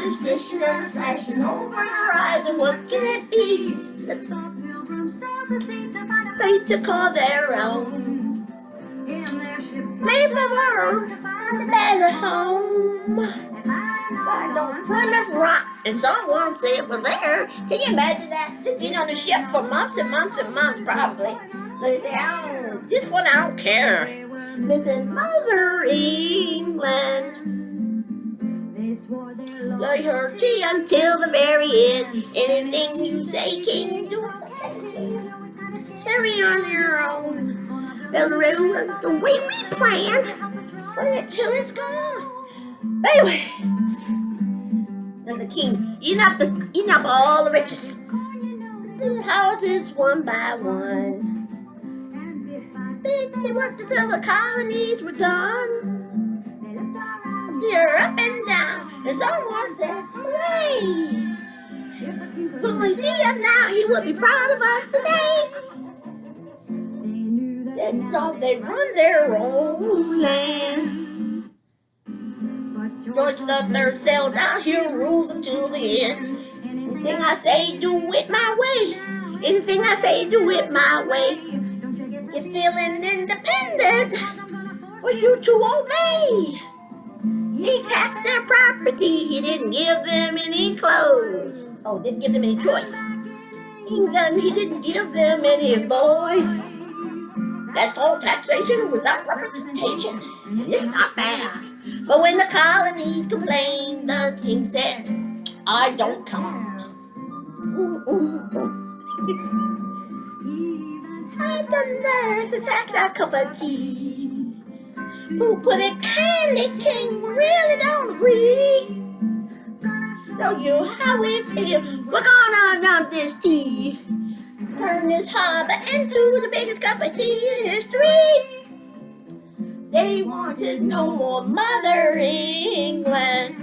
suspicion flashing over the horizon. What can it be? The place to call their own. Made the world on the bed at home. By the Plymouth Rock, and someone said it was there. Can you imagine that? Just been on the ship for months and months and months, probably. They say, oh, this one I don't care. Listen, Mother England. Loyalty until the very end. Anything you say, can you do it? Carry on your own. The way we plan, but until it's gone. But anyway, then the king eating up all the riches. The houses one by one. They worked until the colonies were done. You're up and down, and someone says, hooray! Could we see us now, he would be proud of us today. Don't they run their own land? George III sailed out, he'll rule them to the end. Anything I say, do it my way. Anything I say, do it my way. You're feeling independent, for you to obey. He taxed their property, he didn't give them any clothes. Oh, didn't give them any choice. He didn't give them any voice. That's called taxation without representation. And it's not bad. But when the colonies complained, the king said, I don't count. I the nerve to tax our cup of tea. Who put it kindly, king, really don't agree. Show you how we feel. We're gonna dump this tea. Turn this harbor into the biggest cup of tea in history. They wanted no more Mother England.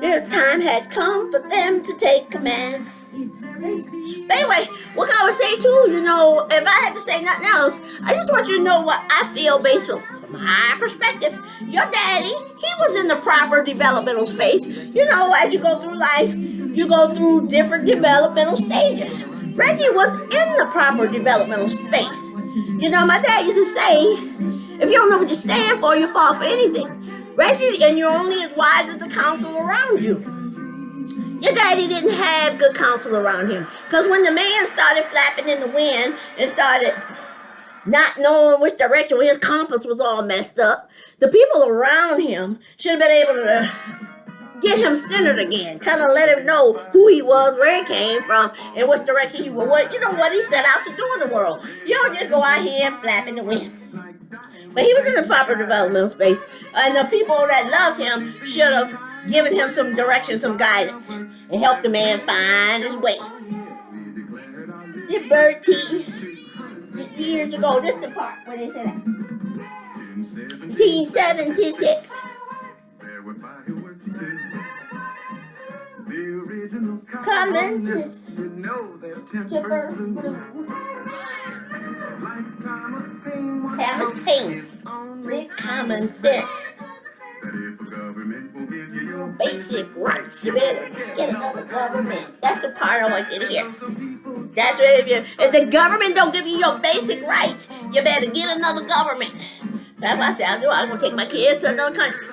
Their time had come for them to take command. But anyway, what I would say too, if I had to say nothing else, I just want you to know what I feel based on my perspective. Your daddy, he was in the proper developmental space. As you go through life, you go through different developmental stages. Reggie was in the proper developmental space. My dad used to say, if you don't know what you stand for, you fall for anything. Reggie, and you're only as wise as the counsel around you. Your daddy didn't have good counsel around him. Because when the man started flapping in the wind and started not knowing which direction, when his compass was all messed up, the people around him should have been able to get him centered again. Kind of let him know who he was, where he came from, and which direction he was. What he set out to do in the world. You don't just go out here and flap in the wind. But he was in the proper developmental space. And the people that loved him should have given him some direction, some guidance, and helped the man find his way. The bird tea, years ago, this is the part where they said that. 1976. Common Thomas Paine with common sense. Basic rights. You better get another government. That's the part I want you to hear. That's what if the government don't give you your basic rights, you better get another government. That's what I said. I'm going to take my kids to another country.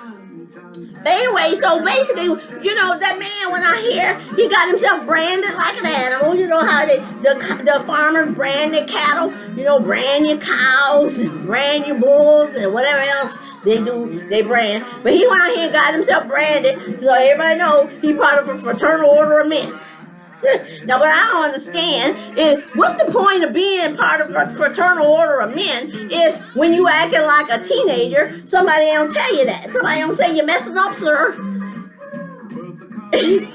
But anyway, so basically, that man went out here, he got himself branded like an animal. You know how the farmers brand their cattle? Brand your cows, brand your bulls, and whatever else they do, they brand. But he went out here and got himself branded, so everybody know he part of a fraternal order of men. Now, what I don't understand is, what's the point of being part of a fraternal order of men if when you acting like a teenager, somebody don't tell you that. Somebody don't say you're messing up, sir. You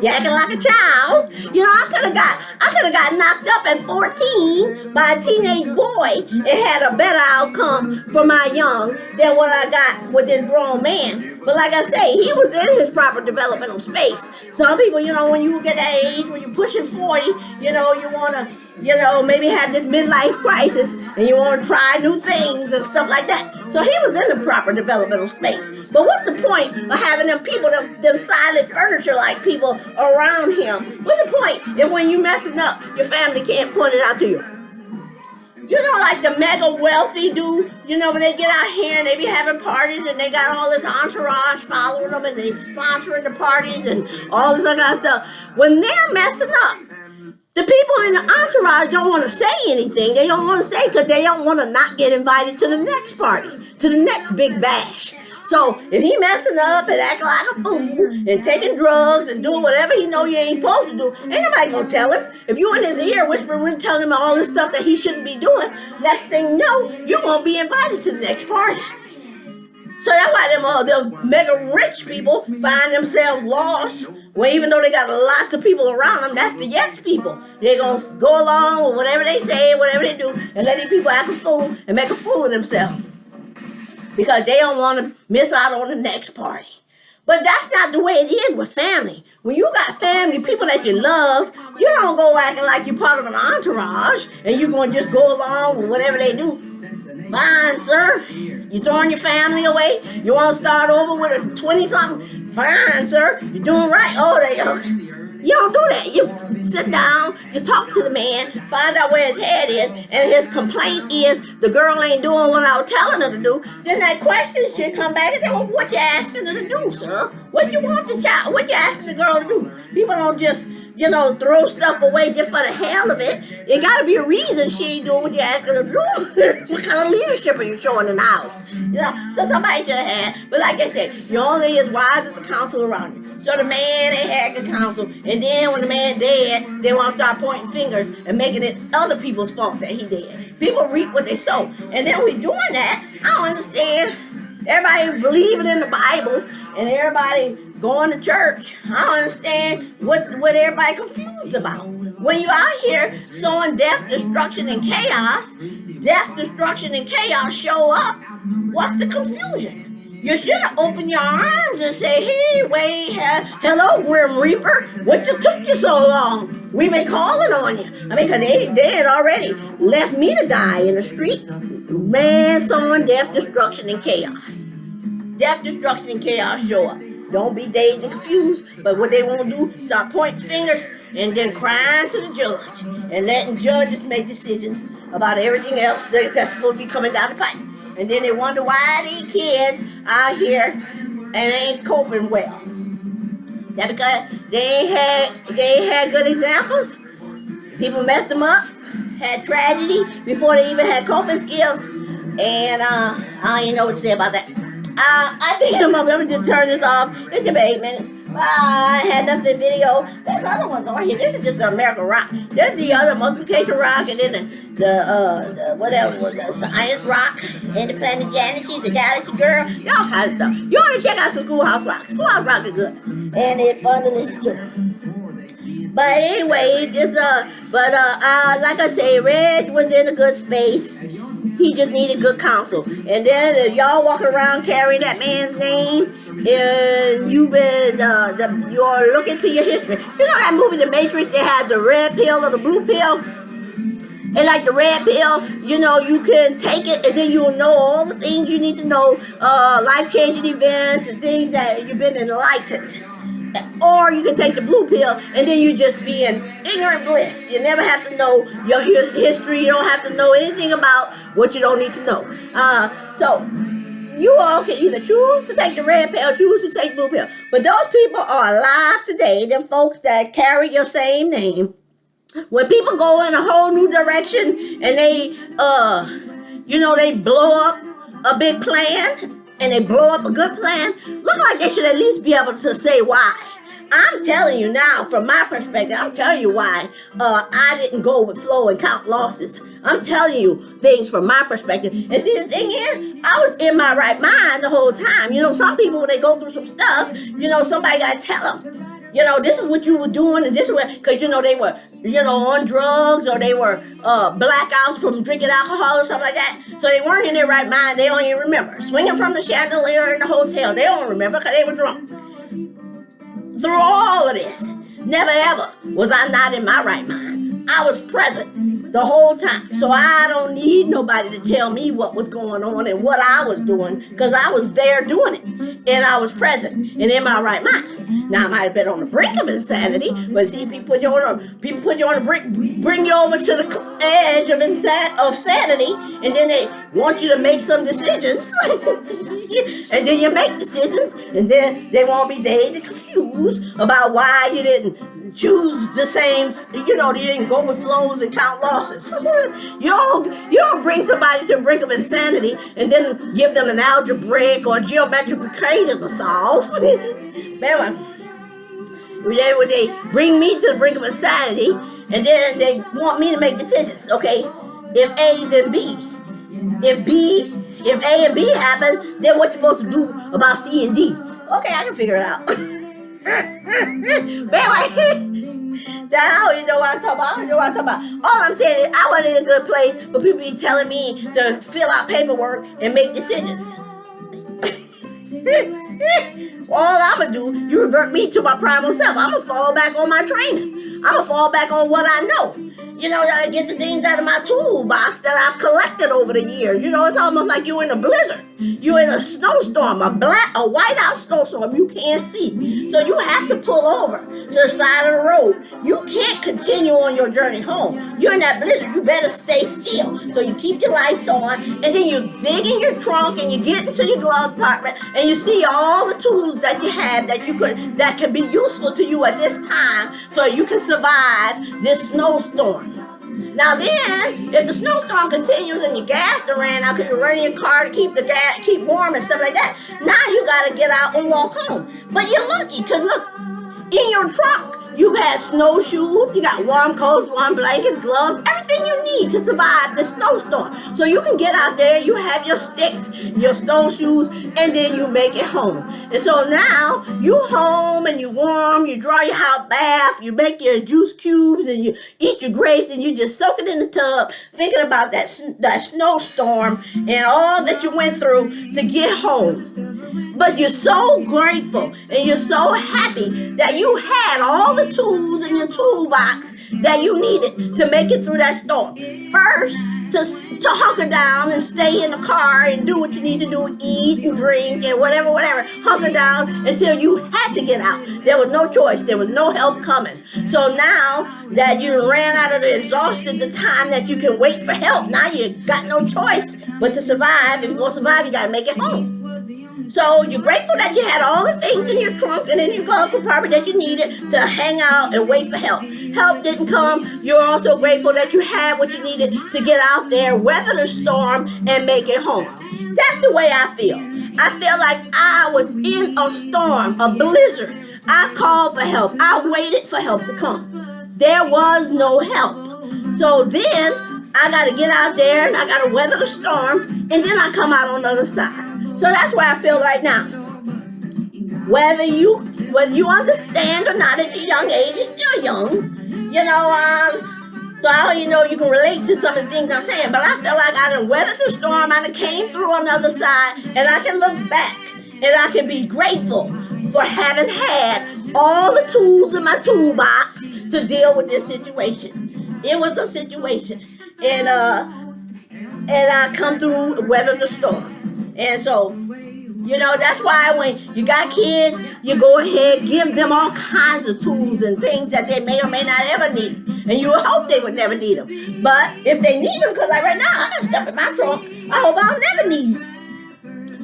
acting like a child. I could have got knocked up at 14 by a teenage boy and had a better outcome for my young than what I got with this grown man. But like I say, he was in his proper developmental space. Some people, when you get that age, when you're pushing 40, you want to maybe have this midlife crisis and you want to try new things and stuff like that. So he was in the proper developmental space. But what's the point of having them people, them silent furniture like people around him? What's the point if when you messing up, your family can't point it out to you? Like the mega wealthy do, when they get out here and they be having parties and they got all this entourage following them and they sponsoring the parties and all this other kind of stuff. When they're messing up, the people in the entourage don't want to say anything. They don't want to say because they don't want to not get invited to the next party, to the next big bash. So if he messing up and acting like a fool and taking drugs and doing whatever he know you ain't supposed to do, ain't nobody gonna tell him. If you in his ear whispering, telling him all this stuff that he shouldn't be doing, next thing you know, you won't be invited to the next party. So that's why them mega rich people find themselves lost. Well, even though they got lots of people around them, that's the yes people. They're gonna go along with whatever they say, whatever they do, and let these people act a fool and make a fool of themselves. Because they don't want to miss out on the next party. But that's not the way it is with family. When you got family, people that you love, you don't go acting like you're part of an entourage and you're going to just go along with whatever they do. Fine, sir. You throwing your family away? You want to start over with a 20-something? Fine, sir. You're doing right. Okay. You don't do that. You sit down, you talk to the man, find out where his head is, and his complaint is the girl ain't doing what I was telling her to do. Then that question should come back and say, well, what you asking her to do, sir? What you want the child? What you asking the girl to do? People don't just, throw stuff away just for the hell of it. There got to be a reason she ain't doing what you asking her to do. What kind of leadership are you showing in the house? So somebody should have. But like I said, you're only as wise as the counsel around you. So the man ain't had good counsel. And then when the man dead, they want to start pointing fingers and making it other people's fault that he dead. People reap what they sow. And then we doing that. I don't understand. Everybody believing in the Bible and everybody going to church. I don't understand what everybody confused about. When you out here sowing death, destruction, and chaos show up, what's the confusion? You should have opened your arms and say, hey, hello, Grim Reaper. What took you so long? We've been calling on you. Because they had already left me to die in the street. Man, sowing death, destruction, and chaos. Death, destruction, and chaos show up. Don't be dazed and confused. But what they want to do, start pointing fingers and then crying to the judge and letting judges make decisions about everything else that's supposed to be coming down the pipe. And then they wonder why these kids out here and ain't coping well. That because they ain't had good examples. People messed them up, had tragedy before they even had coping skills. And I don't even know what to say about that. I think I'm going to just turn this off. It's about 8 minutes. I had left the video. There's other ones on here. This is just the American rock. There's the other multiplication rock, and then the what else was the science rock, and the planet Janet, she's a galaxy girl, all kinds of stuff. You want to check out some Schoolhouse Rock. Schoolhouse Rock is good, and it's fun to listen to. But anyway, like I say, Reg was in a good space. He just needed good counsel. And then if y'all walking around carrying that man's name, and you've been, you're looking to your history. You know that movie, The Matrix, they had the red pill or the blue pill? And like the red pill, you can take it and then you'll know all the things you need to know, life-changing events and things that you've been enlightened. Or you can take the blue pill and then you just be in ignorant bliss. You never have to know your history. You don't have to know anything about what you don't need to know. So you all can either choose to take the red pill, choose to take the blue pill. But those people are alive today, them folks that carry your same name. When people go in a whole new direction and they, they blow up a big plan, and they blow up a good plan, look like they should at least be able to say why. I'm telling you now, from my perspective, I'll tell you why I didn't go with flow and count losses. I'm telling you things from my perspective. And see, the thing is, I was in my right mind the whole time. Some people, when they go through some stuff, somebody got to tell them. This is what you were doing, and this is what, because, they were, on drugs, or they were blackouts from drinking alcohol or something like that. So they weren't in their right mind. They don't even remember. Swinging from the chandelier in the hotel, they don't remember because they were drunk. Through all of this, never ever was I not in my right mind. I was present. the whole time. So I don't need nobody to tell me what was going on and what I was doing, because I was there doing it, and I was present and in my right mind. Now I might have been on the brink of insanity, but see, people put you on the brink, bring you over to the edge of sanity, and then they want you to make some decisions, and then you make decisions, and then they won't be dazed and confused about why you didn't choose the same, you didn't go with flows and count losses. You don't bring somebody to the brink of insanity and then give them an algebraic or geometric equation to solve. When they bring me to the brink of insanity and then they want me to make decisions. Okay, if A, then B. If A and B happen, then what you supposed to do about C and D? Okay, I can figure it out. But anyway, now you know what I'm talking about. All I'm saying is I wasn't in a good place for people to be telling me to fill out paperwork and make decisions. All I'm going to do, you revert me to my primal self. I'm going to fall back on my training. I'm going to fall back on what I know. I get the things out of my toolbox that I've collected over the years. It's almost like you're in a blizzard. You're in a snowstorm, a whiteout snowstorm you can't see. So you have to pull over to the side of the road. You can't continue on your journey home. You're in that blizzard. You better stay still. So you keep your lights on, and then you dig in your trunk, and you get into your glove compartment, and you see all the tools that you have that can be useful to you at this time, so you can survive this snowstorm. Now then, if the snowstorm continues and your gas ran out because you're running your car to keep warm and stuff like that, now you got to get out and walk home. But you're lucky because look, in your trunk, you've had snowshoes, you got warm coats, warm blankets, gloves, everything you need to survive the snowstorm. So you can get out there, you have your sticks, your snowshoes, and then you make it home. And so now you home and you warm, you draw your hot bath, you make your juice cubes, and you eat your grapes, and you just soak it in the tub, thinking about that snowstorm and all that you went through to get home. But you're so grateful and you're so happy that you had all the tools in your toolbox that you needed to make it through that storm. First, to hunker down and stay in the car and do what you need to do, eat and drink and whatever, hunker down until you had to get out. There was no choice. There was no help coming. So now that you ran out of the time that you can wait for help, now you got no choice but to survive. If you're going to survive, you got to make it home. So you're grateful that you had all the things in your trunk and in your glove compartment that you needed to hang out and wait for help. Help didn't come. You're also grateful that you had what you needed to get out there, weather the storm, and make it home. That's the way I feel. I feel like I was in a storm, a blizzard. I called for help. I waited for help to come. There was no help. So then I got to get out there and I got to weather the storm, and then I come out on the other side. So that's where I feel right now. Whether you understand or not at your young age, you're still young. So you can relate to some of the things I'm saying. But I feel like I done weathered the storm, I done came through on the other side, and I can look back and I can be grateful for having had all the tools in my toolbox to deal with this situation. It was a situation. And I come through, weather the storm. And so, that's why when you got kids, you go ahead, give them all kinds of tools and things that they may or may not ever need. And you would hope they would never need them. But if they need them, because like right now, I got stuff in my trunk, I hope I'll never need.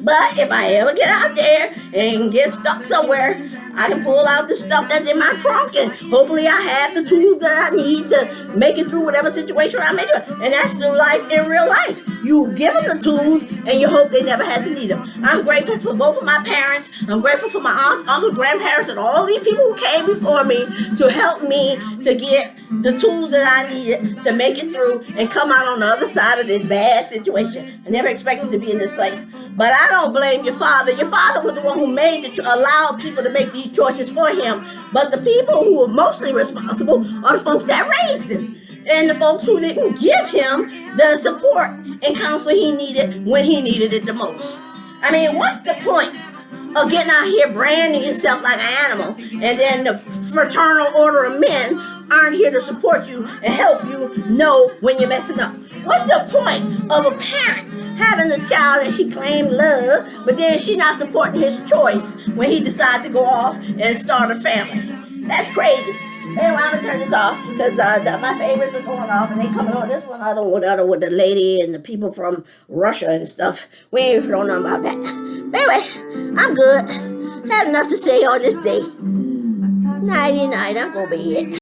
But if I ever get out there and get stuck somewhere, I can pull out the stuff that's in my trunk, and hopefully I have the tools that I need to make it through whatever situation I may do. And that's the life in real life. You give them the tools, and you hope they never had to need them. I'm grateful for both of my parents. I'm grateful for my aunts, uncles, grandparents, and all these people who came before me to help me to get the tools that I needed to make it through and come out on the other side of this bad situation. I never expected to be in this place. But I don't blame your father. Your father was the one who allowed people to make these choices for him. But the people who are mostly responsible are the folks that raised him. And the folks who didn't give him the support and counsel he needed when he needed it the most. I mean, what's the point getting out here branding yourself like an animal, and then the fraternal order of men aren't here to support you and help you know when you're messing up. What's the point of a parent having a child that she claimed love, but then she's not supporting his choice when he decides to go off and start a family? That's crazy. Anyway, I'm gonna turn this off because my favorites are going off and they coming on. This one I don't want with the lady and the people from Russia and stuff. We ain't don't know about that. But anyway, I'm good. Had enough to say on this day. Nighty night. I'm gonna be it.